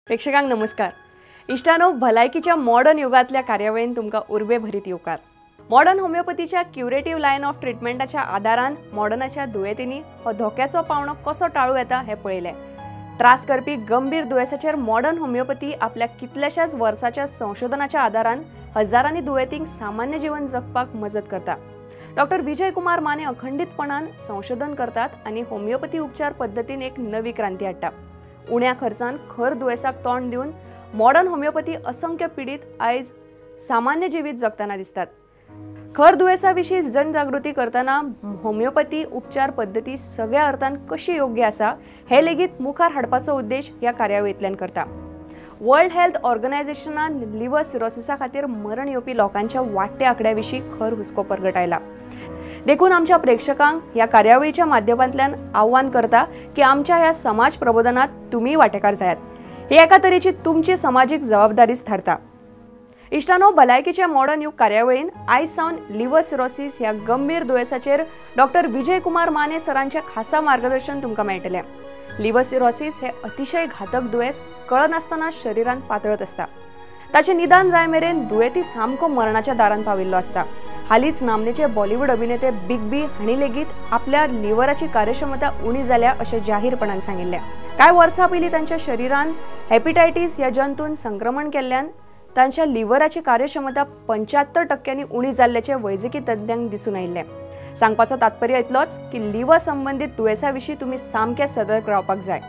प्रेक्षकांक नमस्कार। इष्टानो, भलायकीच्या मॉडर्न युगातल्या कार्यावळीन तुमका उर्बे भरीत येवकार। मॉडर्न होमिओपॅथीच्या क्युरेटिव्ह लायन ऑफ ट्रीटमेंटाच्या आदारान मॉडर्नाच्या दुयेंतींनी हो धोक्याचो पावणो कसो टाळू येता हे पळयले। त्रास करपी गंभीर दुयेसाचेर मॉडर्न होमिओपॅथी आपल्या कितल्याशाच वर्साच्या संशोधनाच्या आदारान हजारांनी दुयेंतींक सामान्य जीवन जगपाक मजत करता। डॉक्टर विजय कुमार माने अखंडितपणान संशोधन करतात आणि होमिओपॅथी उपचार पद्धतीन एक नवी क्रांती हाडटा। उण्या खर्चान खर दुयेसाक तोंड दिवन मॉडर्न होमिओपॅथी असंख्य पीडित आयज सामान्य जिवीत जगताना दिसतात। खर दुयेसाविशीं जनजागृती करताना होमिओपॅथी उपचार पद्धती सगळ्या अर्थान कशी योग्य आसा हे लेगीत मुखार हाडपाचो उद्देश ह्या कार्यावळींतल्यान करता। वर्ल्ड हेल्थ ऑर्गनायझेशनान लिव्हर सिरोसिसा खातीर मरण येवपी लोकांच्या वाडट्या आंकड्याविशीं खर हुस्को परगटायला। देखून आमच्या प्रेक्षकांक ह्या कार्यावळीच्या माध्यमांतल्यान आव्हान करता की आमच्या ह्या समाज प्रबोधनात तुम्ही वांटेकार जायात। ही एका तरेची तुमची सामाजिक जबाबदारीच थारता। इष्टानो, भलायकीच्या मॉडर्न युग कार्यावळीन आयज सावन लिव्हर सिरोसिस ह्या गंभीर दुयेसाचेर डॉक्टर विजय कुमार माने सरांचे खासा मार्गदर्शन तुमकां मेळटलें। लिव्हर सिरोसिस हे अतिशय घातक दुयेस कळनासतना शरीरान पातळत असता। ताचे निदान जाय मेरेन दुयेंती सामको मरणाच्या दारान पाविल्लो असता। हालीच नामनेचे बॉलिवूड अभिनेते बिग बी हांणी लेगीत आपल्या लिव्हराची कार्यक्षमता उणी जाल्या अशें जाहीरपणान सांगिल्लें। कांय वर्सां पयलीं तांच्या शरीरान हेपेटायटीस ह्या जंतून संक्रमण केल्ल्यान तांच्या लिव्हराची कार्यक्षमता 75% उणी जाल्ल्याचे वैजकी तज्ञांक दिसून आयिल्लें। सांगपाचो तात्पर्य इतलोच की लिव्हर संबंधित दुयेसाविशीं तुमी सामके सतर्क रावपाक जाय।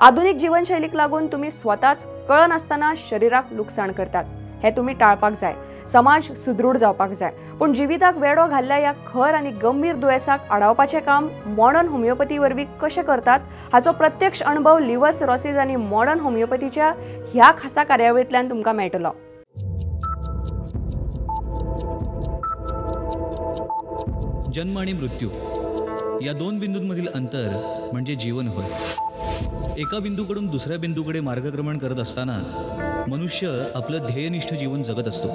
आधुनिक जीवनशैलीक लागून तुमी स्वताच कळनासतना शरीराक लुकसाण करतात, हे तुमी टाळपाक जाय। समाज सुदृढ जावपाक जाय, पण जिविताक वेडो घाल्ल्या ह्या खर आनी गंभीर दुयेसाक आडावपाचें काम मॉडर्न होमिओपॅथी वरवीं कशें करतात हाचो प्रत्यक्ष अनुभव लिव्हर सिरोसिस आनी मॉडर्न होमिओपॅथीच्या ह्या खासा कार्यावळींतल्यान तुमकां मेळटलो। जन्म आणि मृत्यू या दोन बिंदूंमधील अंतर म्हणजे जीवन होय। एका बिंदूकडून दुसऱ्या बिंदूकडे मार्गक्रमण करत असताना मनुष्य आपलं ध्येयनिष्ठ जीवन जगत असतो।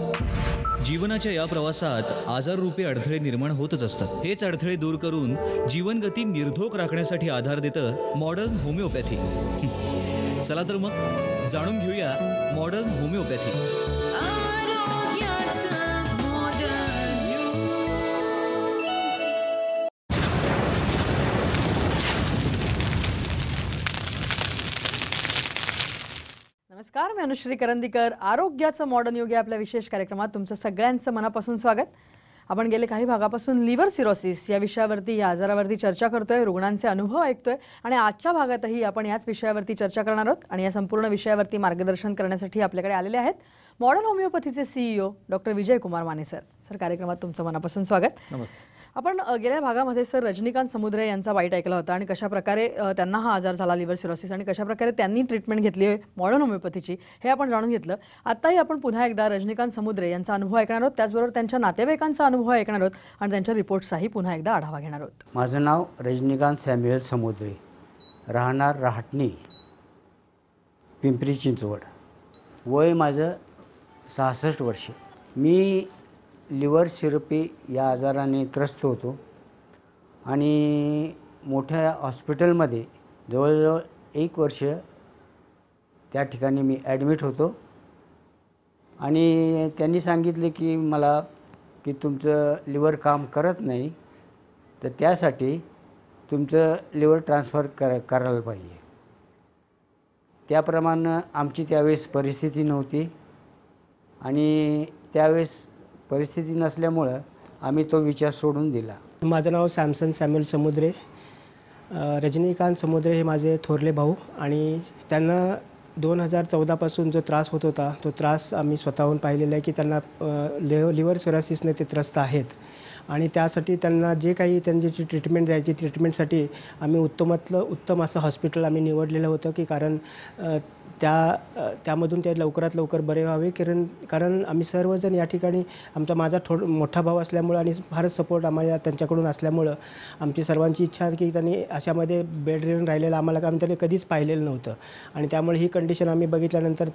जीवनाच्या या प्रवासात आजाररूपी अडथळे निर्माण होतच असतात। हेच अडथळे दूर करून जीवनगती निर्धोक राखण्यासाठी आधार देतं मॉडर्न होमिओपॅथी। चला तर मग जाणून घेऊया मॉडर्न होमिओपॅथी। नमस्कार, मी अनुश्री करंदीकर। आरोग्याचं मॉडर्न युग या आपल्या विशेष कार्यक्रमात तुमचं सगळ्यांचं मनापासून स्वागत। आपण गेले काही भागापासून लिव्हर सिरोसिस या विषयावरती, या आजारावरती चर्चा करतोय, रुग्णांचे अनुभव ऐकतोय आणि आजच्या भागातही आपण याच विषयावरती चर्चा करणार आहोत। आणि या संपूर्ण विषयावरती मार्गदर्शन करण्यासाठी आपल्याकडे आलेले आहेत मॉडर्न होमिओपॅथीचे CEO doctor Vijay Kumar Mane sir. Sir, कार्यक्रमात तुमचं मनापासून स्वागत। नमस्कार। आपण गेल्या भागामध्ये सर रजनीकांत समुद्रे यांचा बाईट ऐकला होता आणि कशा प्रकारे त्यांना हा आजार झाला लिव्हर सिरोसिस आणि कशा प्रकारे त्यांनी ट्रीटमेंट घेतली आहे मॉडर्न होमिओपॅथीची, हे आपण जाणून घेतलं। आताही आपण पुन्हा एकदा रजनीकांत समुद्रे यांचा अनुभव ऐकणार आहोत, त्याचबरोबर त्यांच्या नातेवाईकांचा अनुभव ऐकणार आहोत आणि त्यांच्या रिपोर्ट्सचाही पुन्हा एकदा आढावा घेणार आहोत। माझं नाव रजनीकांत सॅम्युएल समुद्रे, राहणार राहटणी, पिंपरी चिंचवड। वय माझं 66 वर्षे। मी लिव्हर सिरोपी या आजाराने त्रस्त होतो आणि मोठ्या हॉस्पिटलमध्ये जवळजवळ 1 वर्ष त्या ठिकाणी मी ॲडमिट होतो आणि त्यांनी सांगितले की मला की तुमचं लिव्हर काम करत नाही, तर त्यासाठी तुमचं लिव्हर ट्रान्सफर करायला पाहिजे। त्याप्रमाणे आमची त्यावेळेस परिस्थिती नव्हती आणि त्यावेळेस परिस्थिती नसल्यामुळं आम्ही तो विचार सोडून दिला। माझं नाव सॅमसन सॅम्युएल समुद्रे। रजनीकांत समुद्रे हे माझे थोरले भाऊ आणि त्यांना 2014 जो त्रास होत होता तो त्रास आम्ही स्वतःहून पाहिलेला आहे की त्यांना लिव्हर सिरोसिसने ते त्रस्त आहेत आणि त्यासाठी त्यांना जे काही त्यांची ट्रीटमेंट द्यायची, ट्रीटमेंटसाठी आम्ही उत्तम असं हॉस्पिटल आम्ही निवडलेलं होतं की कारण त्यामधून ते लवकरात लवकर बरे व्हावे। कारण आम्ही सर्वजण या ठिकाणी माझा मोठा भाऊ असल्यामुळं आणि फारच सपोर्ट आम्हाला त्यांच्याकडून असल्यामुळं आमची सर्वांची इच्छा की त्यांनी अशामध्ये बेड रिडन राहिलेलं आम्हाला काम त्यांनी कधीच पाहिलेलं नव्हतं आणि त्यामुळे ही कंडिशन आम्ही बघितल्यानंतर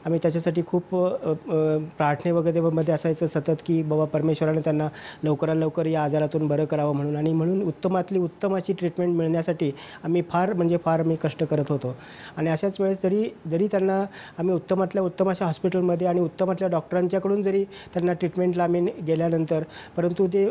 आम्ही त्याच्यासाठी खूप प्रार्थने वगैरे मध्ये असायचं सतत की बाबा परमेश्वराने त्यांना लवकरात लवकरात लवकर या आजारातून बरं करावं म्हणून, आणि म्हणून उत्तमातली उत्तम अशी ट्रीटमेंट मिळण्यासाठी आम्ही फार मी कष्ट करत होतो. आणि अशाच वेळेस जरी त्यांना आम्ही उत्तमातल्या उत्तम अशा हॉस्पिटलमध्ये आणि उत्तमातल्या डॉक्टरांच्याकडून जरी त्यांना ट्रीटमेंटला आम्ही गेल्यानंतर, परंतु ते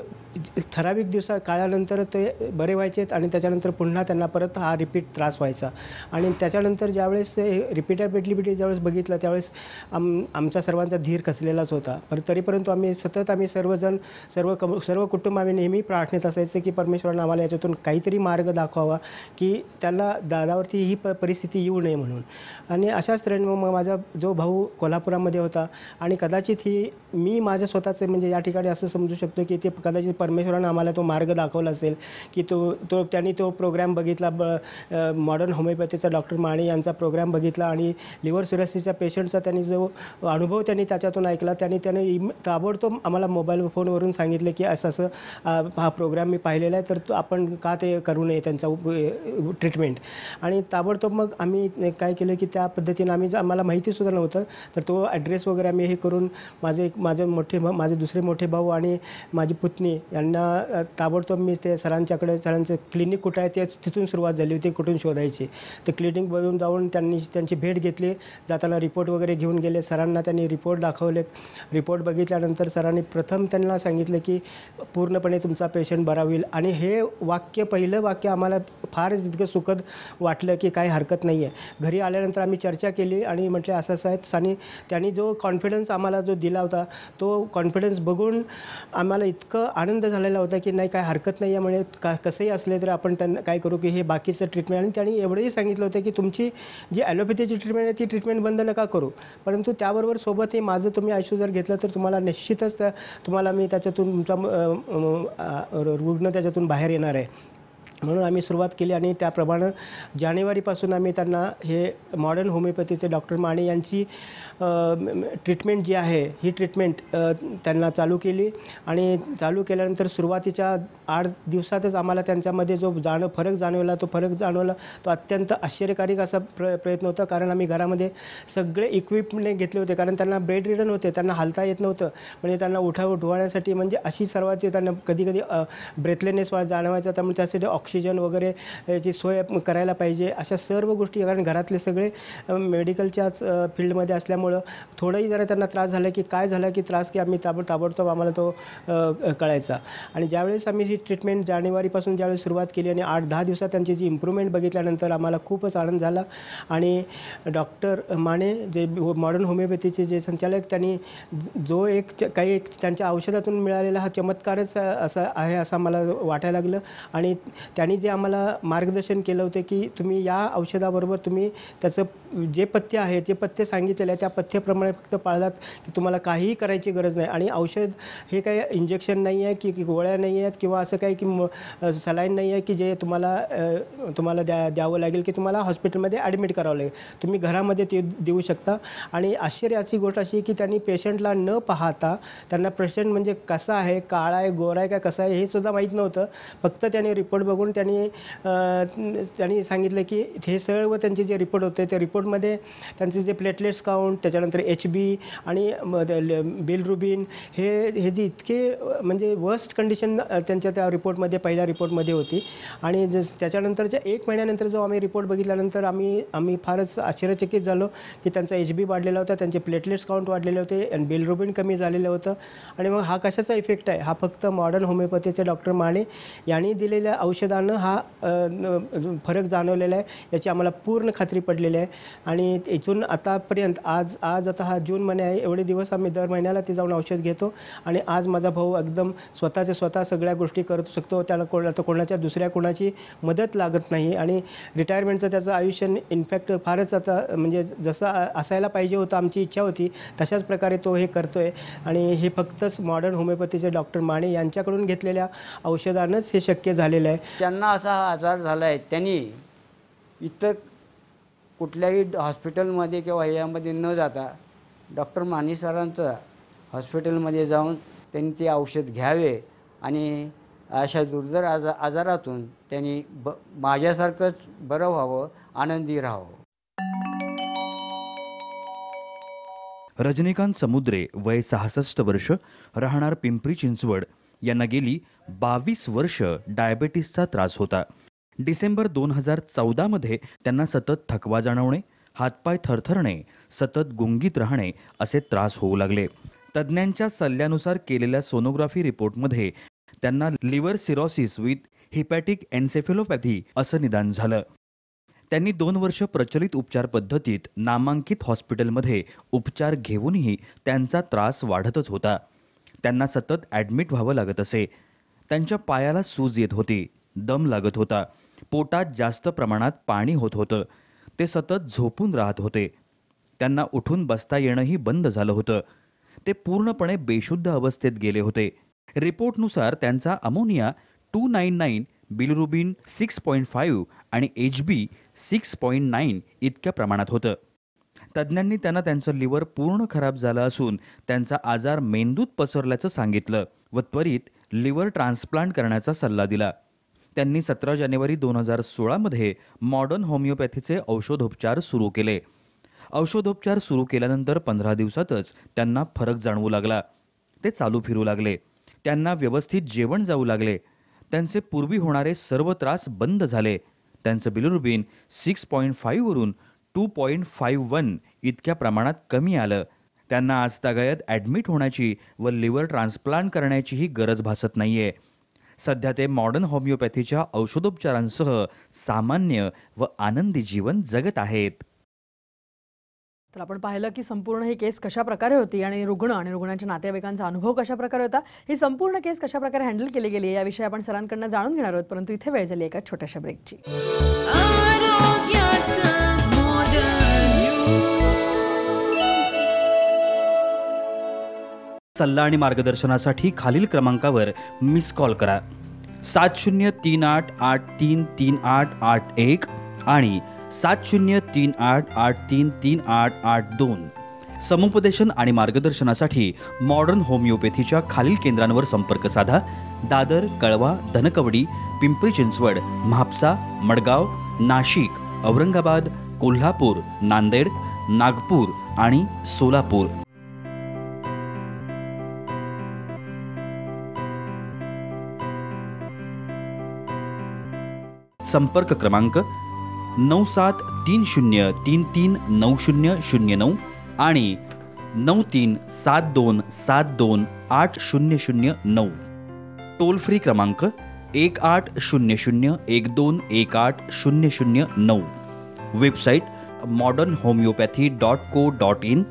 ठराविक काळानंतर ते बरे व्हायचेत आणि त्याच्यानंतर पुन्हा त्यांना परत हा रिपीट त्रास व्हायचा. आणि त्याच्यानंतर ज्यावेळेस ते रिपीटेबिलिटी ज्यावेळेस बघितलं त्यावेळेस आमचा सर्वांचा धीर खचलेलाच होता. परंतु आम्ही सर्वजण सर्व कुटुंब आम्ही नेहमी प्रार्थनेत असायचं की परमेश्वरानं आम्हाला याच्यातून काहीतरी मार्ग दाखवावा की त्यांना दादावरती ही परिस्थिती येऊ नये म्हणून. आणि अशाच तऱ्हेने मग माझा जो भाऊ कोल्हापुरामध्ये होता, आणि कदाचित मी माझ्या स्वतःचे म्हणजे या ठिकाणी असं समजू शकतो की ते कदाचित परमेश्वरानं आम्हाला तो मार्ग दाखवला असेल की त्यांनी तो प्रोग्राम बघितला, मॉडर्न होमिओपॅथीचा डॉक्टर माने यांचा प्रोग्राम बघितला, आणि लिव्हर सिरोसिसच्या पेशंटचा त्यांनी जो अनुभव त्यांनी त्याच्यातून ऐकला, त्याने ताबडतोब आम्हाला मोबाईल फोनवरून सांगितले की असं हा प्रोग्राम मी पाहिलेला आहे, तर आपण का ते करू नये त्यांचा ट्रीटमेंट. आणि ताबडतोब मग आम्ही काय केलं की त्या पद्धतीनं आम्हाला माहितीसुद्धा नव्हतं, तर तो ॲड्रेस वगैरे आम्ही हे करून माझे दुसरे मोठे भाऊ आणि माझी पुतणी यांना ताबडतोब मी ते सरांचं क्लिनिक कुठं आहे ते तिथून सुरुवात झाली होती, कुठून शोधायची. तर क्लिनिकमधून जाऊन त्यांची भेट घेतली, जाताना रिपोर्ट वगैरे घेऊन गेले. सरांना त्यांनी रिपोर्ट दाखवलेत. रिपोर्ट बघितल्यानंतर सरांनी प्रथम त्यांना सांगितलं की पूर्णपणे तुमचा पेशंट बरा होईल. आणि हे पहिलं वाक्य आम्हाला फारच इतकं सुखद वाटलं की काही हरकत नाही आहे. घरी आल्यानंतर आम्ही चर्चा केली आणि म्हटलं असं आहे. आणि त्यांनी जो कॉन्फिडन्स आम्हाला जो दिला होता, तो कॉन्फिडन्स बघून आम्हाला इतकं आनंद झालेला होता की नाही काय हरकत नाही आहे, म्हणजे कसंही असले तरी आपण त्यांना काय करू की हे बाकीचं ट्रीटमेंट. आणि त्यांनी एवढंही सांगितलं होतं की तुमची जी ॲलोपॅथीची ट्रीटमेंट आहे ती ट्रीटमेंट बंद नका करू, परंतु त्याबरोबर सोबत हे माझं तुम्ही आयुष्य जर घेतलं तर तुम्हाला निश्चितच तुम्हाला मी त्याच्यातून तुमचा रुग्ण त्याच्यातून बाहेर येणार आहे. म्हणून आम्ही सुरुवात केली आणि त्याप्रमाणे जानेवारीपासून आम्ही त्यांना हे मॉडर्न होमिओपॅथीचे डॉक्टर माने यांची ट्रीटमेंट जी आहे ही ट्रीटमेंट त्यांना चालू केली. आणि चालू केल्यानंतर सुरुवातीच्या 8 दिवसातच आम्हाला त्यांच्यामध्ये जो फरक जाणवला तो अत्यंत आश्चर्यकारक असा प्रयत्न होता. कारण आम्ही घरामध्ये सगळे इक्विपमेंट घेतले होते, कारण त्यांना बेड रिडन होते, त्यांना हालता येत नव्हतं. म्हणजे त्यांना उठवण्यासाठी म्हणजे अशी सर्वात त्यांना कधी ब्रेथलेनेस जाणवायचा, त्यामुळे त्यासाठी ऑक्सिजन वगैरे याची सोय करायला पाहिजे. अशा सर्व गोष्टी, कारण घरातले सगळे मेडिकलच्याच फील्डमध्ये असल्यामुळं थोडंही जरा त्यांना त्रास झाला की काय झाला की आम्ही ताबडतोब आम्हाला तो कळायचा. आणि ज्यावेळेस आम्ही ही ट्रीटमेंट जानेवारीपासून ज्यावेळेस सुरुवात केली आणि 8-10 दिवसात त्यांची जी इम्प्रूव्हमेंट बघितल्यानंतर आम्हाला खूपच आनंद झाला. आणि डॉक्टर माने जे मॉडर्न होमिओपॅथीचे जे संचालक, त्यांनी जो काही त्यांच्या औषधातून मिळालेला हा चमत्कारच असा आहे असं मला वाटायला लागलं. आणि त्यांनी जे आम्हाला मार्गदर्शन केलं होतं की तुम्ही या औषधाबरोबर तुम्ही त्याचं जे पथ्य आहे ते पथ्य सांगितलेलं आहे त्या पथ्याप्रमाणे फक्त पाळलात की तुम्हाला काहीही करायची गरज नाही. आणि औषध हे काही इंजेक्शन नाही आहे की गोळ्या नाही आहेत किंवा असं काही की सलाईन नाही आहे की जे तुम्हाला द्यावं लागेल की तुम्हाला हॉस्पिटलमध्ये ॲडमिट करावं लागेल. तुम्ही घरामध्ये ते देऊ शकता. आणि आश्चर्याची गोष्ट अशी की त्यांनी पेशंटला न पाहता, त्यांना पेशंट म्हणजे कसा आहे, काळा आहे, गोरा आहे का कसा आहे हे सुद्धा माहीत नव्हतं. फक्त त्यांनी रिपोर्ट बघून त्यांनी सांगितलं की हे सर्व त्यांचे जे रिपोर्ट होते त्या रिपोर्टमध्ये त्यांचे जे प्लेटलेट्स काउंट, त्याच्यानंतर HB आणि बिलरुबिन हे जे इतके म्हणजे वर्स्ट कंडिशन त्यांच्या त्या रिपोर्टमध्ये पहिल्या रिपोर्टमध्ये होती. आणि त्याच्यानंतरच्या 1 महिन्यानंतर जो आम्ही रिपोर्ट बघितल्यानंतर आम्ही फारच आश्चर्यचकित झालो की त्यांचा HB वाढलेला होता, त्यांचे प्लेटलेट्स काउंट वाढलेले होते आणि बिलरुबिन कमी झालेलं होतं. आणि मग हा कशाचा इफेक्ट आहे, हा फक्त मॉडर्न होमिओपॅथीचे डॉक्टर माने यांनी दिलेल्या औषधानं हा फरक जाणवलेला आहे, याची आम्हाला पूर्ण खात्री पडलेली आहे. आणि इथून आतापर्यंत आज आता हा जून महिना आहे, एवढे दिवस आम्ही दर महिन्याला ते जाऊन औषध घेतो. आणि आज माझा भाऊ एकदम स्वतः सगळ्या गोष्टी करू शकतो. त्याला कोणाच्या दुसऱ्या कोणाची मदत लागत नाही. आणि रिटायरमेंटचं त्याचं आयुष्य इनफॅक्ट फारच आता म्हणजे जसं असायला पाहिजे होतं, आमची इच्छा होती तशाच प्रकारे तो हे करतो आहे. आणि हे फक्तच मॉडर्न होमिओपॅथीचे डॉक्टर माने यांच्याकडून घेतलेल्या औषधानंच हे शक्य झालेलं आहे. त्यांना असा हा आजार झाला आहे, त्यांनी इतर कुठल्याही हॉस्पिटलमध्ये किंवा ह्यामध्ये न जाता डॉक्टर माने सरांचं हॉस्पिटलमध्ये जाऊन त्यांनी ते औषध घ्यावे आणि अशा दुर्धर आजारातून त्यांनी माझ्यासारखंच बरं व्हावं, आनंदी राहावं. रजनीकांत समुद्रे, वय 66 वर्ष, राहणार पिंपरी चिंचवड, यांना गेली 22 वर्ष डायबेटीसचा त्रास होता. डिसेंबर 2014 मध्ये त्यांना सतत थकवा जाणवणे, हातपाय थरथरणे, सतत गुंगीत राहणे असे त्रास होऊ लागले. तज्ज्ञांच्या सल्ल्यानुसार केलेल्या सोनोग्राफी रिपोर्टमध्ये त्यांना लिव्हर सिरोसिस विथ हिपॅटिक एन्सेफेलोपॅथी असं निदान झालं. त्यांनी 2 वर्ष प्रचलित उपचार पद्धतीत नामांकित हॉस्पिटलमध्ये उपचार घेऊनही त्यांचा त्रास वाढतच होता. त्यांना सतत ॲडमिट व्हावं लागत असे. त्यांच्या पायाला सूज येत होती, दम लागत होता, पोटात जास्त प्रमाणात पाणी होत होतं. ते सतत झोपून राहत होते. त्यांना उठून बसता येणंही बंद झालं होतं. ते पूर्णपणे बेशुद्ध अवस्थेत गेले होते. रिपोर्टनुसार त्यांचा अमोनिया 299, बिलिरुबिन 6.5 आणि HB 6.9 इतक्या प्रमाणात होतं. तज्ज्ञांनी त्यांना त्यांचं लिव्हर पूर्ण खराब झालं असून त्यांचा आजार मेंदूत पसरल्याचं सांगितलं व त्वरित लिव्हर ट्रान्सप्लांट करण्याचा सल्ला दिला. त्यांनी 17 जानेवारी 2016 मध्ये मॉडर्न होमिओपॅथीचे औषधोपचार सुरू केले. औषधोपचार सुरू केल्यानंतर 15 दिवसातच त्यांना फरक जाणवू लागला. ते चालू फिरू लागले. त्यांना व्यवस्थित जेवण जाऊ लागले. त्यांचे पूर्वी होणारे सर्व त्रास बंद झाले. त्यांचं बिलिरुबिन 6.5 वरून 2.51 इतक्या प्रमाणात कमी आलं. त्यांना आजतागायत ॲडमिट होण्याची व लिव्हर ट्रान्सप्लांट करण्याचीही गरज भासत नाहीये. सध्या ते मॉडर्न होमिओपॅथीच्या औषधोपचारांसह सामान्य व आनंदी जीवन जगत आहेत. तर आपण पाहिलं की संपूर्ण ही केस कशा प्रकारे होती आणि रुग्ण आणि रुग्णाच्या नातेवाईकांचा अनुभव कशा प्रकारे होता. ही संपूर्ण केस कशा प्रकारे हँडल केली गेली याविषयी आपण सरांकडून जाणून घेणार आहोत. परंतु इथे वेळ झाली एका छोट्याशा ब्रेकची. सल्ला आणि मार्गदर्शनासाठी खालील क्रमांकावर मिस कॉल करा. 7038833881 आणि 7038833882. समुपदेशन आणि मार्गदर्शनासाठी मॉडर्न होमिओपॅथीच्या खालील केंद्रांवर संपर्क साधा. दादर, कळवा, धनकवडी, पिंपरी चिंचवड, म्हापसा, मडगाव, नाशिक, औरंगाबाद, कोल्हापूर, नांदेड, नागपूर आणि सोलापूर. संपर्क क्रमांक 9730339009 आणि 9372728009. टोल फ्री क्रमांक 180012180009. Website modernhomeopathy.co.in.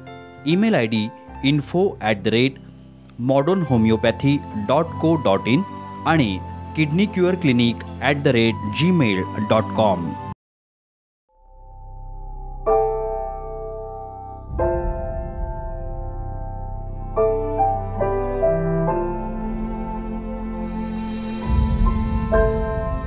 Email ID info@modernhomeopathy.co.in आणि kidneycureclinic@gmail.com.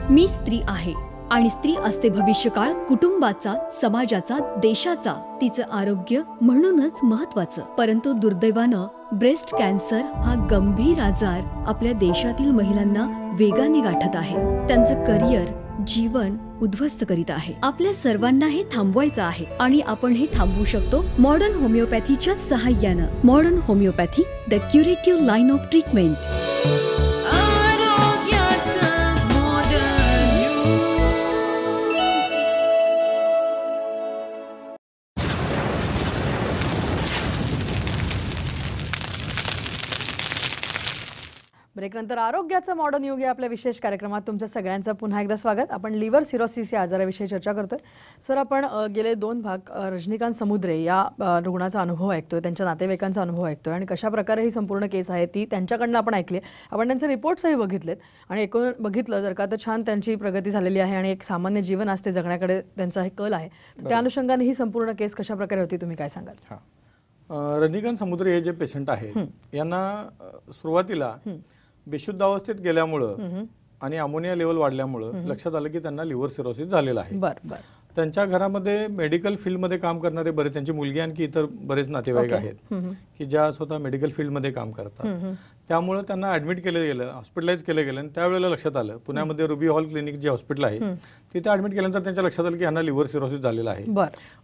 मी स्त्री आहे आणि स्त्री असते भविष्यकाळ कुटुंबाचा, समाजाचा, देशाचा. तिचं आरोग्य म्हणूनच महत्वाचं. परंतु दुर्दैवानं ब्रेस्ट कॅन्सर हा गंभीर आजार आपल्या देशातील महिलांना वेगाने गाठत आहे. त्यांचं करिअर, जीवन उद्ध्वस्त करीत आहे. आपल्या सर्वांना हे थांबवायचं आहे आणि आपण हे थांबवू शकतो मॉडर्न होमिओपॅथीच्या सहाय्यानं. Modern homeopathy, the curative line of treatment. ब्रेकनंतर आरोग्याचं मॉडर्न युग या आपल्या विशेष कार्यक्रमात तुमचं सगळ्यांचं पुन्हा एकदा स्वागत. आपण लिव्हर सिरोसिस या आजाराविषयी चर्चा करतोय. सर, आपण गेले 2 भाग रजनीकांत समुद्रे या रुग्णाचा अनुभव ऐकतोय, त्यांच्या नातेवाईकांचा अनुभव ऐकतोय आणि कशा प्रकारे ही संपूर्ण केस आहे ती त्यांच्याकडनं आपण ऐकली. आपण त्यांचे रिपोर्ट्सही बघितलेत आणि एकूण बघितलं जर का तर छान त्यांची प्रगती झालेली आहे आणि एक सामान्य जीवन असते जगण्याकडे त्यांचा हे कल आहे. त्या अनुषंगाने ही संपूर्ण केस कशा प्रकारे होती तुम्ही काय सांगाल? रजनीकांत समुद्रे हे जे पेशंट आहेत यांना सुरुवातीला बेशुद्ध अवस्थेत गेल्यामुळं आणि अमोनिया लेवल वाढल्यामुळं लक्षात आलं की त्यांना लिव्हर सिरोसिस झालेला आहे. त्यांच्या घरामध्ये मेडिकल फील्डमध्ये काम करणारे बरेच, त्यांची मुलगी आणखी इतर बरेच नातेवाईक आहेत की ज्या स्वतः मेडिकल फील्डमध्ये काम करतात. त्यामुळे त्यांना ऍडमिट केलं गेलं, हॉस्पिटलाइज केलं गेलं आणि त्यावेळेला लक्षात आलं, पुण्यामध्ये रुबी हॉल क्लिनिक जे हॉस्पिटल आहे तिथे ऍडमिट केल्यानंतर त्यांच्या लक्षात आलं की यांना लिव्हर सिरोसिस झालेला आहे.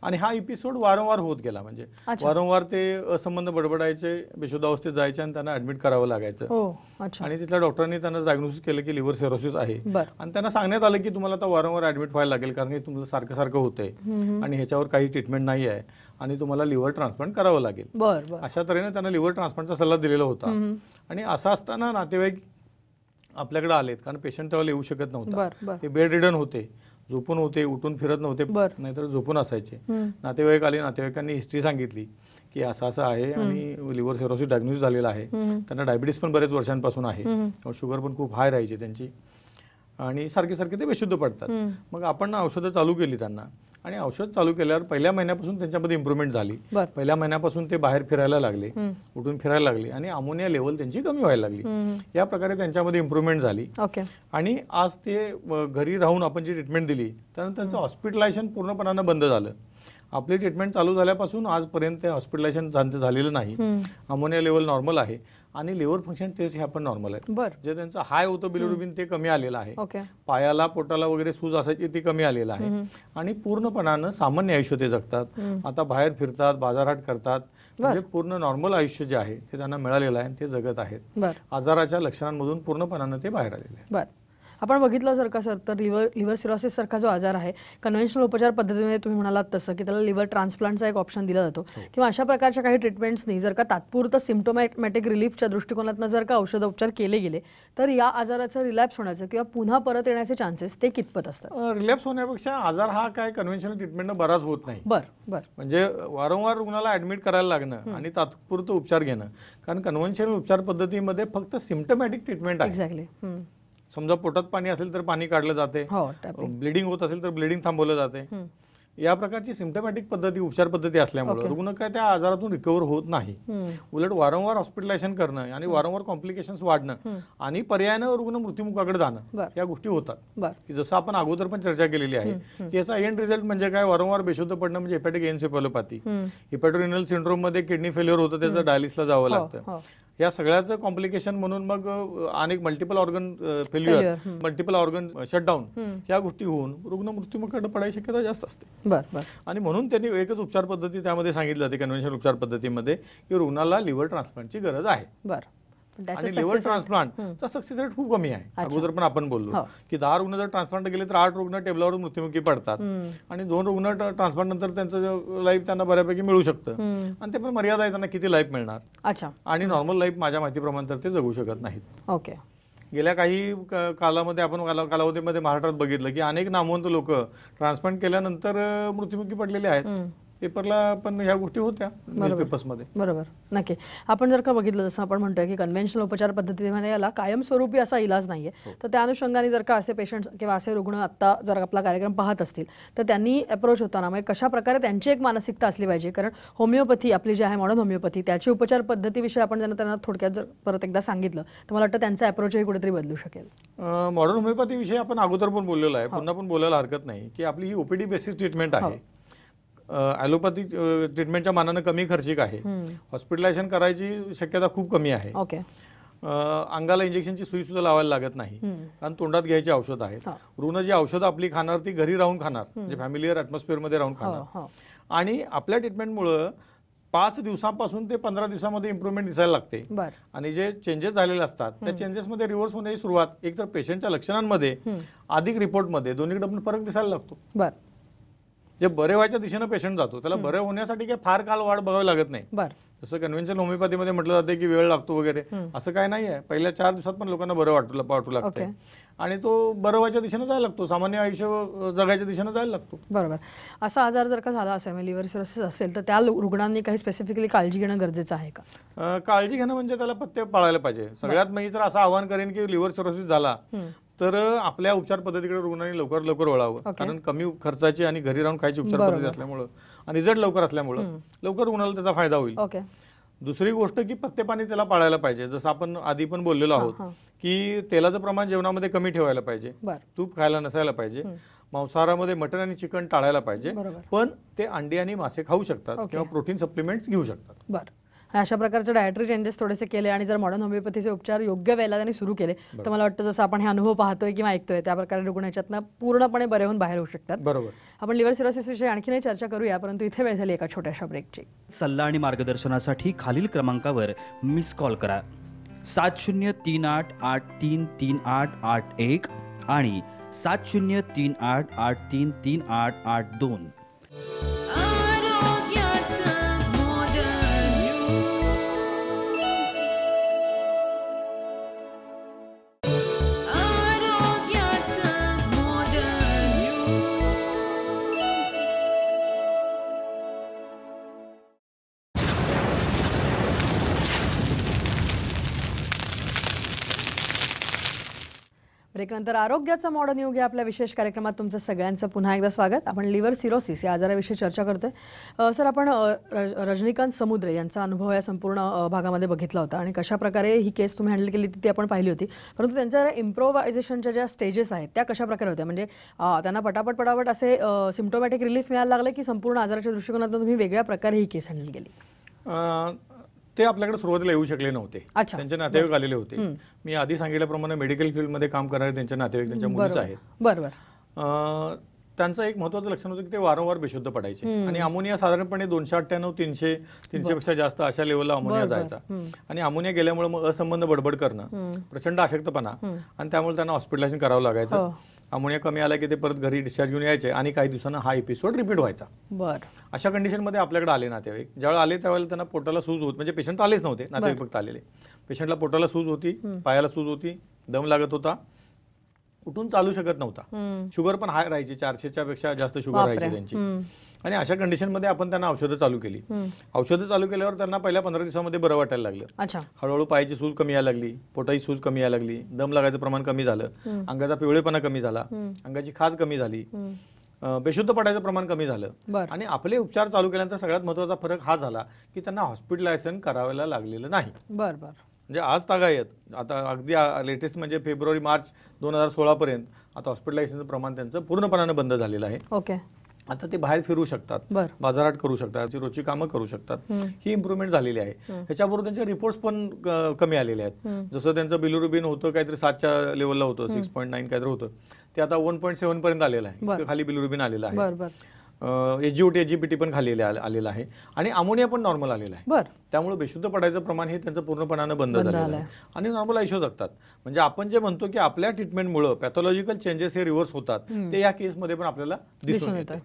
आणि हा एपिसोड वारंवार होत गेला, म्हणजे वारंवार ते असंबंध बडबडायचे, बेशुद्ध अवस्थेत जायचे आणि त्यांना ऍडमिट करावं लागायचं. आणि तिथल्या डॉक्टरांनी त्यांना डायग्नोसिस केलं की लिव्हर सिरोसिस आहे आणि त्यांना सांगण्यात आलं की तुम्हाला आता वारंवार ऍडमिट व्हायला लागेल, कारण हे तुम्हाला सारखं सारखं होतंय आणि ह्याच्यावर काही ट्रीटमेंट नाही आहे आणि तुम्हाला लिव्हर ट्रान्सप्लांट करावं लागेल. अशा तऱ्हेने त्यांना लिव्हर ट्रान्सप्लांटचा सल्ला दिलेला होता. आणि असं असताना नातेवाईक आपल्याकडे आलेत, कारण पेशंट तेव्हा येऊ शकत नव्हता, ते बेड रिडन होते, झोपून होते, उठून फिरत नव्हते, नाहीतर झोपून असायचे. नातेवाईक आले, नातेवाईकांनी हिस्ट्री सांगितली की असं असं आहे आणि लिव्हर सिरोसिस डायग्नोसिस झालेला आहे. त्यांना डायबिटीस पण बरेच वर्षांपासून आहे, शुगर पण खूप हाय राहायची त्यांची आणि सारखे सारखे ते बेशुद्ध पडतात. मग आपण औषधं चालू केली त्यांना आणि औषध चालू केल्यावर पहिल्या महिन्यापासून त्यांच्यामध्ये इम्प्रूव्हमेंट झाली. पहिल्या महिन्यापासून ते बाहेर फिरायला लागले, उठून फिरायला लागले आणि अमोनिया लेवल त्यांची कमी व्हायला लागली. या प्रकारे त्यांच्यामध्ये इम्प्रूव्हमेंट झाली. आणि आज ते घरी राहून आपण जी ट्रीटमेंट दिली त्यानंतर त्यांचं हॉस्पिटलायझेशन पूर्णपणाने बंद झालं. आपली ट्रीटमेंट चालू झाल्यापासून आजपर्यंत हॉस्पिटलायझेशन झालेलं नाही. अमोनिया लेवल नॉर्मल आहे आणि लिव्हर फंक्शन टेस्ट ह्या पण नॉर्मल आहेत. जे त्यांचं हाय होतं बिलिरुबिन ते कमी आलेलं आहे. पायाला पोटाला वगैरे सूज असायची ती कमी आलेलं आहे आणि पूर्णपणानं सामान्य आयुष्य ते जगतात. आता बाहेर फिरतात, बाजारहाट करतात, म्हणजे पूर्ण नॉर्मल आयुष्य जे आहे ते त्यांना मिळालेलं आहे, ते जगत आहेत. आजाराच्या लक्षणांमधून पूर्णपणानं ते बाहेर आलेले आहेत. आपण बघितलं जर का सर, तर लिव्हर सिरोसिस सारखा जो आजार आहे, कन्व्हेन्शनल उपचार पद्धतीमध्ये तुम्ही म्हणालात तसं की त्याला लिव्हर ट्रान्सप्लांटचा एक ऑप्शन दिला जातो किंवा अशा प्रकारच्या काही ट्रीटमेंट्सनी जर का तात्पुरतं सिम्प्टोमॅटिक रिलीफच्या दृष्टिकोनातून जर का औषधोपचार केले गेले तर या आजाराचं रिलॅप्स होण्याचं किंवा पुन्हा परत येण्याचे चान्सेस ते कितपत असतात? रिलॅप्स होण्यापेक्षा आजार हा काय कन्व्हेन्शनल ट्रीटमेंटनं बराच होत नाही. म्हणजे वारंवार रुग्णाला ऍडमिट करायला लागणं आणि तात्पुरतं उपचार घेणं, कारण कन्व्हेन्शनल उपचार पद्धतीमध्ये फक्त सिम्प्टोमॅटिक ट्रीटमेंट आहे. एक्झॅक्टली. समजा पोटात पाणी असेल तर पाणी काढलं जाते, ब्लिडिंग होत असेल तर ब्लिडिंग थांबवलं जाते. या प्रकारची सिम्प्टोमॅटिक पद्धती, उपचार पद्धती असल्यामुळे रुग्ण काय त्या आजारातून रिकव्हर होत नाही. उलट वारंवार हॉस्पिटलायझेशन करणं आणि वारंवार कॉम्प्लिकेशन्स वाढणं आणि पर्यायानं रुग्ण मृत्युमुखाकडे जाणं या गोष्टी होतात. की जसं आपण अगोदर पण चर्चा केलेली आहे की याचा एंड रिझल्ट म्हणजे काय, वारंवार बेशुद्ध पडणं म्हणजे हेपॅटिक एन्सेफॅलोपॅथी, हिपॅटोरिनल सिंड्रोम मध्ये किडनी फेल्युअर होतं, त्याचं डायलिसला जावं लागतं. या सगळ्याचं कॉम्प्लिकेशन म्हणून मग अनेक multiple organ failure, multiple organ shutdown या गोष्टी होऊन रुग्ण मृत्युमुखाकडे पडायची शक्यता जास्त असते. आणि म्हणून त्यांनी एकच उपचार पद्धती त्यामध्ये सांगितली जाते कन्व्हेन्शनल उपचार पद्धतीमध्ये की रुग्णाला लिव्हर ट्रान्सप्लांटची गरज आहे. आणि लिव्हर ट्रान्सप्लांटचा सक्सेस रेट खूप कमी आहे. अगोदर पण आपण बोललो की 10 रुग्ण जर ट्रान्सप्लांट गेले तर 8 रुग्ण टेबलावर मृत्युमुखी पडतात आणि 2 रुग्ण ट्रान्सप्लांट नंतर त्यांचं लाईफ त्यांना बऱ्यापैकी मिळू शकतं. आणि ते पण मर्यादा आहे त्यांना किती लाईफ मिळणार. आणि नॉर्मल लाईफ माझ्या माहितीप्रमाणे तर ते जगू शकत नाहीत. गेल्या काही कालावधीमध्ये महाराष्ट्रात बघितलं की अनेक नामवंत लोक ट्रान्सप्लांट केल्यानंतर मृत्युमुखी पडलेले आहेत. पेपरला पण ह्या गोष्टी होत्या न्यूजपेपर्समध्ये. बरोबर, नक्की. आपण जर का बघितलं जसं आपण म्हणतोय की कन्व्हेन्शनल उपचार पद्धतीमध्ये याला कायमस्वरूपी असा इलाज नाहीये, तर त्या अनुषंगाने जर का असे पेशंट्स किंवा असे रुग्ण आता जर आपला कार्यक्रम पाहत असतील तर त्यांनी अप्रोच होताना म्हणजे कशा प्रकारे त्यांची एक मानसिकता असली पाहिजे, कारण होमिओपॅथी आपली जी आहे मॉडर्न होमिओपॅथी त्याची उपचार पद्धतीविषयी आपण त्यांना थोडक्यात जर परत एकदा सांगितलं तर मला वाटतं त्यांचा अप्रोचही कुठेतरी बदलू शकेल. मॉडर्न होमिओपॅथी विषयी आपण अगोदर पण बोललेलो आहे, पुन्हा पण बोलायला हरकत नाही की आपली ही ओपीडी बेसिस ट्रीटमेंट आहे. ॲलोपॅथी ट्रीटमेंटच्या मानानं कमी खर्चिक आहे. हॉस्पिटलायझेशन करायची शक्यता खूप कमी आहे. अंगाला इंजेक्शनची सुई सुद्धा लावायला लागत नाही, कारण तोंडात घ्यायची औषध आहेत. रुग्ण जी औषधं आपली खाणार ती घरी राहून खाणार, म्हणजे फॅमिलियर ॲटमॉस्फिअरमध्ये राहून खाणार. आणि आपल्या ट्रीटमेंटमुळं 5 दिवसांपासून ते 15 दिवसामध्ये इम्प्रूव्हमेंट दिसायला लागते. आणि जे चेंजेस झालेले असतात त्या चेंजेसमध्ये रिव्हर्स होण्याची सुरुवात एक तर पेशंटच्या लक्षणांमध्ये अधिक रिपोर्टमध्ये दोन्हीकडे पण फरक दिसायला लागतो. जे बरे व्हायच्या दिशेनं पेशंट जातो त्याला बरे होण्यासाठी काही फार काळ वाट बघावी लागत नाही. जसं कन्व्हेन्शनल होमिओपॅथीमध्ये म्हटलं जाते की वेळ लागतो वगैरे, असं काय नाही आहे. पहिल्या 4 दिवसात पण लोकांना बरं वाटू लागतं आणि तो बरं व्हायच्या दिशेनं जायला लागतो, सामान्य आयुष्य जगायच्या दिशेनं जायला लागतो. बरोबर. असा आजार जर का झाला असेल, लिव्हर सिरोसिस असेल, तर त्या रुग्णांनी काही स्पेसिफिकली काळजी घेणं गरजेचं आहे का? काळजी घेणं म्हणजे त्याला पथ्य पाळायला पाहिजे. सगळ्यात मी तर असं आवाहन करेन की लिव्हर सिरोसिस झाला तर आपल्या उपचार पद्धतीकडे रुग्णांनी लवकर वळावं, कारण कमी खर्चाची आणि घरी राहून खायची उपचार पद्धती असल्यामुळं आणि रिझल्ट लवकर असल्यामुळं लवकर रुग्णाला त्याचा फायदा होईल. दुसरी गोष्ट की पथ्य पाणी त्याला पाळायला पाहिजे. जसं आपण आधी पण बोललेलो आहोत की तेलाचं प्रमाण जेवणामध्ये कमी ठेवायला पाहिजे, तूप खायला नसायला पाहिजे. मांसाहारामध्ये मटण आणि चिकन टाळायला पाहिजे, बरोबर. पण ते अंडी आणि मासे खाऊ शकतात ओके. किंवा प्रोटीन सप्लिमेंट्स घेऊ शकतात. बरं, अशा प्रकारचे डायटरी चेंजेस थोडेसे केले आणि जर मॉडर्न होमिओपॅथीचे उपचार योग्य वेळेला त्यांनी सुरू केले तर मला वाटतं जसं आपण हे अनुभव पाहतोय किंवा ऐकतोय त्या प्रकारे रुग्ण याच्यातनं पूर्णपणे बरे होऊन बाहेर होऊ शकतात. बरोबर. आपण लिव्हर सिरोसिस विषयी आणखीनही चर्चा करूया, परंतु इथे वेळ झाली एका छोट्याशा ब्रेकची. सल्ला आणि मार्गदर्शनासाठी खालील क्रमांकावर मिस कॉल करा 7038833881 आणि 7038833882. ब्रेकनंतर आरोग्याचा मॉडर्न युग या आपल्या विशेष कार्यक्रमात तुमचं सगळ्यांचं पुन्हा एकदा स्वागत. आपण लिव्हर सिरोसिस या आजाराविषयी चर्चा करतोय. सर, आपण रजनीकांत समुद्रे यांचा अनुभव या संपूर्ण भागामध्ये बघितला होता आणि कशा प्रकारे ही केस तुम्ही हँडल केली ती आपण पाहिली होती, परंतु त्यांच्या इम्प्रोव्हायझेशनच्या ज्या स्टेजेस आहेत त्या कशा प्रकारे होत्या? म्हणजे त्यांना पटापट असे सिम्प्टोमॅटिक रिलीफ मिळायला लागले की संपूर्ण आजाराच्या दृष्टिकोनातून तुम्ही वेगळ्या प्रकारे ही केस हँडल केली? ते आपल्याकडे सुरुवातीला येऊ शकले नव्हते. अच्छा. त्यांचे नातेवाईक आलेले होते. मी आधी सांगितल्याप्रमाणे मेडिकल फील्डमध्ये काम करणारे त्यांचे नातेवाईक त्यांच्या मुलीच आहेत. बरोबर. त्यांचं एक महत्त्वाचं लक्षण होतं की ते वारंवार बेशुद्ध पडायचे आणि अमोनिया साधारणपणे 298, 300 पेक्षा जास्त अशा लेवलला अमोनिया जायचा आणि अमोनिया गेल्यामुळे मग असंबंध बडबड करणं, प्रचंड अशक्तपणा आणि त्यामुळे त्यांना हॉस्पिटलायझेशन करावं लागायचं. अमोनिया कमी आला की ते परत घरी डिस्चार्ज घेऊन यायचे आणि काही दिवसांना हा एपिसोड रिपीट व्हायचा. अशा कंडिशनमध्ये आपल्याकडे आले नातेवाईक. ज्यावेळेला आले त्यावेळेला त्यांना पोटाला सूज होत, म्हणजे पेशंट आलेच नव्हते, नातेवाईक फक्त आलेले. पेशंटला पोटाला सूज होती, पायाला सूज होती, दम लागत होता, उठून चालू शकत नव्हता, शुगर पण हाय राहायची, 400च्या पेक्षा जास्त शुगर राहायची त्यांची. आणि अशा कंडिशनमध्ये आपण त्यांना औषधं चालू केली. औषधं चालू केल्यावर त्यांना पहिल्या 15 दिवसामध्ये बरं वाटायला लागलं. हळूहळू पायाची सूज कमी यायला लागली, पोटाची सूज कमी यायला लागली, दम लागायचं प्रमाण कमी झालं, अंगाचा पिवळेपणा कमी झाला, अंगाची खाज कमी झाली, बेशुद्ध पडायचं प्रमाण कमी झालं. आणि आपले उपचार चालू केल्यानंतर सगळ्यात महत्त्वाचा फरक हा झाला की त्यांना हॉस्पिटलायझेशन करायला लागलेलं नाही. म्हणजे आज तागायत आता अगदी लेटेस्ट म्हणजे फेब्रुवारी-मार्च 2016 पर्यंत आता हॉस्पिटलायझेशनचं प्रमाण त्यांचं पूर्णपणाने बंद झालेलं आहे. आता ते बाहेर फिरू शकतात, बाजारात करू शकतात, रोजची कामं करू शकतात. ही इम्प्रूव्हमेंट झालेली आहे. ह्याच्याबरोबर त्यांचे रिपोर्ट्स पण कमी आलेले आहेत. जसं त्यांचं बिलिरुबिन होतं काहीतरी 7च्या लेवलला होतं, 6.9 काहीतरी होतं, ते आता 1.7 पर्यंत आलेलं आहे. खाली बिलिरुबिन आलेलं आहे. एजीओटी एजीपीटी पण खाली आलेला आहे आणि अमोनिया पण नॉर्मल आलेला आहे. त्यामुळे बेशुद्ध पडायचं प्रमाण हे त्यांचं पूर्णपणाने बंद झालेलं आहे आणि नॉर्मल आयुष्य जगतात. म्हणजे आपण जे म्हणतो की आपल्या ट्रीटमेंटमुळे पॅथॉलॉजिकल चेंजेस हे रिव्हर्स होतात, ते या केसमध्ये पण आपल्याला दिसून येतं.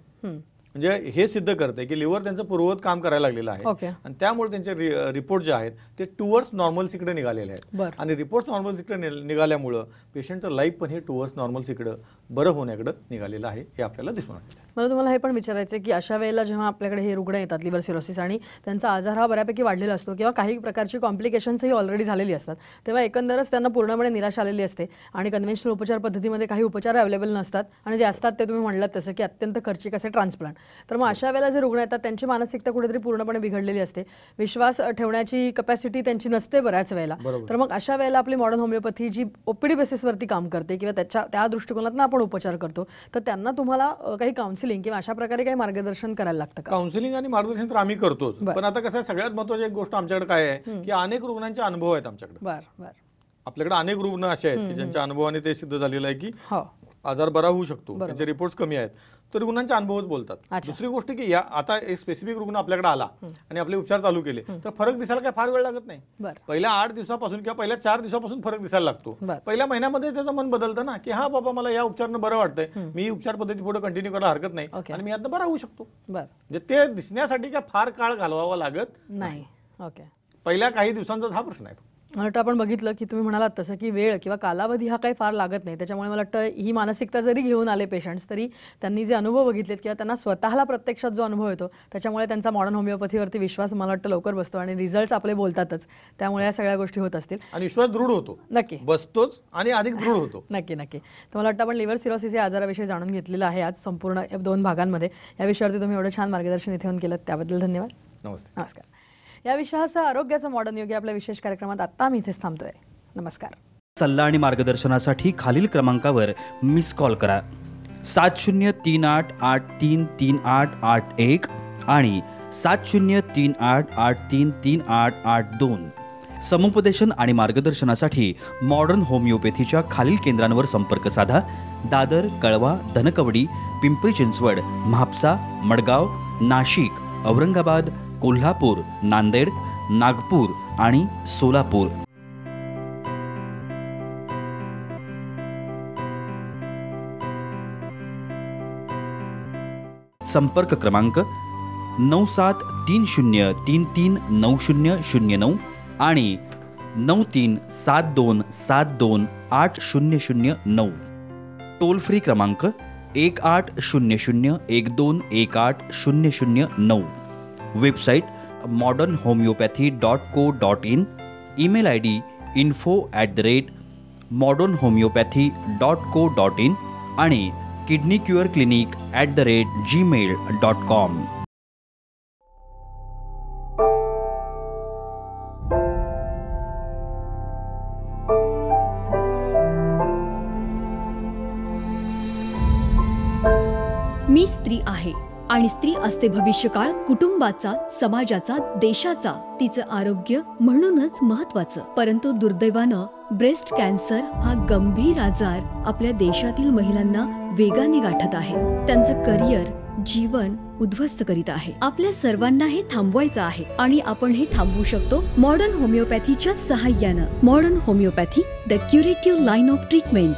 म्हणजे हे सिद्ध करते की लिव्हर त्यांचं पूर्ववत काम करायला लागलेलं आहे आणि त्यामुळे त्यांचे रिपोर्ट जे आहेत ते टुवर्ड्स नॉर्मल्सीकडे निघालेले आहेत आणि रिपोर्ट नॉर्मल्सीकडे निघाल्यामुळं पेशंटचं लाईफ पण हे टुवर्ड्स नॉर्मल्सीकडे बरं होण्याकडे निघालेलं आहे हे आपल्याला दिसून येतं. मला तुम्हाला हे पण विचारायचं आहे की अशा वेळेला जेव्हा आपल्याकडे हे रुग्ण येतात लिव्हर सिरोसिस आणि त्यांचा आजार हा बऱ्यापैकी वाढलेला असतो किंवा काही प्रकारची कॉम्प्लिकेशन्सही ऑलरेडी झालेली असतात, तेव्हा एकंदरच त्यांना पूर्णपणे निराशा आलेली असते आणि कन्व्हेन्शनल उपचार पद्धतीमध्ये काही उपचार अवेलेबल नसतात आणि जे असतात ते तुम्ही म्हणलात तसं की अत्यंत खर्चिक असे ट्रान्सप्लांट. तर मग अशा वेळेला जे रुग्ण येतात त्यांची मानसिकता कुठेतरी पूर्णपणे बिघडलेली असते, विश्वास ठेवण्याची कॅपॅसिटी त्यांची नसते बऱ्याच वेळेला. तर मग अशा वेळेला आपली मॉडर्न होमिओपॅथी जी ओपीडी बेसिसवरती काम करते किंवा त्या दृष्टिकोनातून आपण उपचार करतो, तर त्यांना तुम्हाला काही काउन्सिलिंग किंवा अशा प्रकारे काही मार्गदर्शन करायला लागतं का? काउन्सिलिंग आणि मार्गदर्शन तर आम्ही करतोच, पण आता कसं सगळ्यात महत्त्वाची एक गोष्ट आमच्याकडे काय आहे की अनेक रुग्णांचे अनुभव आहेत आमच्याकडे. आपल्याकडे अनेक रुग्ण असे आहेत की ज्यांच्या अनुभवाने ते सिद्ध झालेलं आहे की आजार बरा होऊ शकतो, त्यांचे रिपोर्ट्स कमी आहेत, तर रुग्णांचे अनुभवच बोलतात. दुसरी गोष्ट की या आता एक स्पेसिफिक रुग्ण आपल्याकडे आला आणि आपले उपचार चालू केले तर फरक दिसायला काय फार वेळ लागत नाही. पहिल्या 8 दिवसापासून किंवा पहिल्या 4 दिवसापासून फरक दिसायला लागतो. पहिल्या महिन्यामध्ये त्याचं मन बदलतं ना की हा बाबा मला या उपचारानं बरं वाटतंय, मी उपचार पद्धती पुढे कंटिन्यू करायला हरकत नाही आणि मी आता बरा होऊ शकतो. म्हणजे ते दिसण्यासाठी काय फार काळ घालवावा लागत नाही. पहिल्या काही दिवसांचाच हा प्रश्न आहे. मला वाटतं आपण बघितलं की तुम्ही म्हणालात तसं की वेळ किंवा कालावधी हा काही फार लागत नाही, त्याच्यामुळे मला वाटतं ही मानसिकता जरी घेऊन आले पेशंट्स तरी त्यांनी जे अनुभव बघितलेत किंवा त्यांना स्वतःला प्रत्यक्षात जो अनुभव येतो त्याच्यामुळे त्यांचा मॉडर्न होमिओपॅथीवरती विश्वास मला वाटतं लवकर बसतो आणि रिझल्ट्स आपले बोलतातच, त्यामुळे या सगळ्या गोष्टी होत असतील आणि विश्वास दृढ होतो. नक्की बसतोच आणि अधिक दृढ होतो. नक्की. तर मला वाटतं आपण लिव्हर सिरोसिस या आजाराविषयी जाणून घेतलेलं आहे आज संपूर्ण 2 भागांमध्ये. या विषयावरती तुम्ही एवढं छान मार्गदर्शन इथे येऊन केलं त्याबद्दल धन्यवाद. नमस्कार. या विषयासह आरोग्याचं मॉडर्न युग आपल्या विशेष कार्यक्रमात आता आम्ही इथेच थांबतोय. नमस्कार. सल्ला आणि मार्गदर्शनासाठी खालील क्रमांकावर मिस कॉल करा 7038833881 आणि 7038833882. समुपदेशन आणि मार्गदर्शनासाठी मॉडर्न होमिओपॅथीच्या खालील केंद्रांवर संपर्क साधा. दादर, कळवा, धनकवडी, पिंपरी चिंचवड, म्हापसा, मडगाव, नाशिक, औरंगाबाद, कोल्हापूर, नांदेड, नागपूर आणि सोलापूर. संपर्क क्रमांक 9730339009 आणि 9372728009. टोल फ्री क्रमांक 180012180009. Website modernhomeopathy.co.in. Email ID info@modernhomeopathy.co.in आणि kidneycureclinic@gmail.com. मी स्त्री आहे आणि स्त्री असते भविष्यकाळ कुटुंबाचा, समाजाचा, देशाचा, तिचं आरोग्य म्हणूनच महत्वाचं. परंतु दुर्दैवानं ब्रेस्ट कॅन्सर हा गंभीर आजार आपल्या देशातील महिलांना वेगाने गाठत आहे. त्यांचं करिअर, जीवन उद्ध्वस्त करीत आहे. आपल्या सर्वांना हे थांबवायचं आहे आणि आपण हे थांबवू शकतो मॉडर्न होमिओपॅथीच्या सहाय्यानं. Modern homeopathy, the curative line of treatment.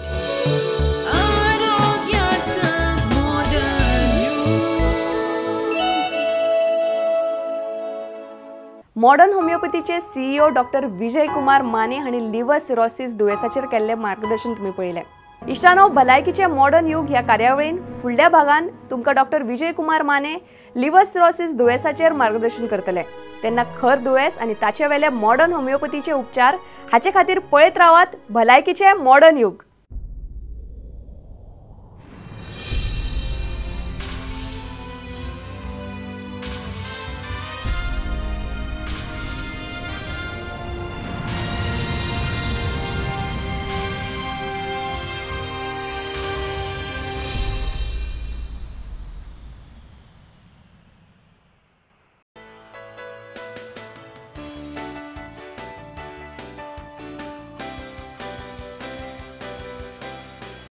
Modern होमिओपॅथीचे CEO डॉक्टर विजय कुमार माने हांणी लिव्हर सिरोसिस दुयेसाचेर केल्लें मार्गदर्शन तुम्ही पळयलें. इश्टानो, भलायकीचे मॉडर्न युग ह्या कार्यावळीन फुडल्या भागान तुमकां doctor Vijay Kumar Mane liver cirrhosis दुयेसाचेर मार्गदर्शन करतले. तेन्ना खर दुयेस आनी ताचे वेले मॉडर्न होमिओपॅथीचे उपचार हाचे खातीर पळयत रावात भलायकीचे मॉडर्न युग.